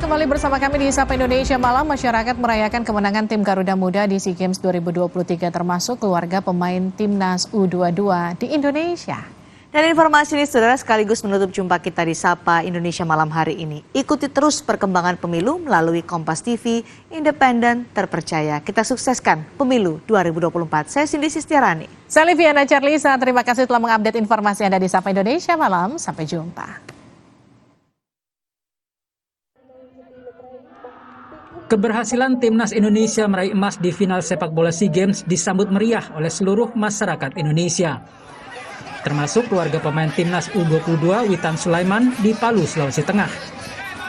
kembali bersama kami di Sapa Indonesia Malam. Masyarakat merayakan kemenangan tim Garuda Muda di SEA Games 2023 termasuk keluarga pemain Timnas U22 di Indonesia. Dan informasi ini saudara sekaligus menutup jumpa kita di Sapa Indonesia Malam hari ini. Ikuti terus perkembangan pemilu melalui Kompas TV, independen, terpercaya. Kita sukseskan pemilu 2024. Saya Cindy Sistiarani. Saya Liviana Charlisa, terima kasih telah mengupdate informasi Anda di Sapa Indonesia Malam. Sampai jumpa. Keberhasilan Timnas Indonesia meraih emas di final sepak bola SEA Games disambut meriah oleh seluruh masyarakat Indonesia. Termasuk keluarga pemain Timnas U22 Witan Sulaiman di Palu, Sulawesi Tengah.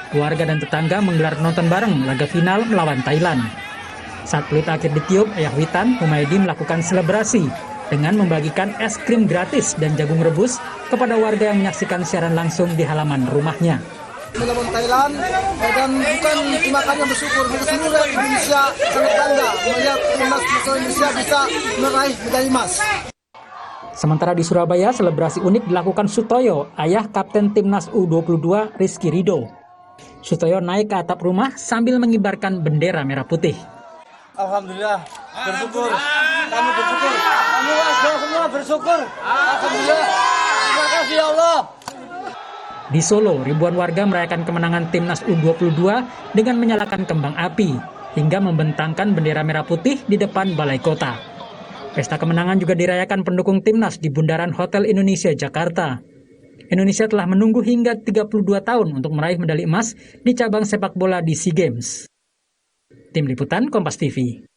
Keluarga dan tetangga menggelar nonton bareng laga final melawan Thailand. Saat peluit akhir ditiup, ayah Witan, Humaydi melakukan selebrasi dengan membagikan es krim gratis dan jagung rebus kepada warga yang menyaksikan siaran langsung di halaman rumahnya. Melawan Thailand dan bukan makannya bersyukur, seluruh Indonesia sangat bangga melihat timnas nasional Indonesia bisa meraih medali emas. Sementara di Surabaya, selebrasi unik dilakukan Sutoyo, ayah Kapten Timnas U22 Rizky Ridho. Sutoyo naik ke atap rumah sambil mengibarkan bendera merah putih. Alhamdulillah, bersyukur. Kami bersyukur. Kami semua bersyukur. Alhamdulillah. Terima kasih ya Allah. Di Solo, ribuan warga merayakan kemenangan Timnas U22 dengan menyalakan kembang api hingga membentangkan bendera merah putih di depan Balai Kota. Pesta kemenangan juga dirayakan pendukung Timnas di Bundaran Hotel Indonesia, Jakarta. Indonesia telah menunggu hingga 32 tahun untuk meraih medali emas di cabang sepak bola di SEA Games. Tim Liputan Kompas TV.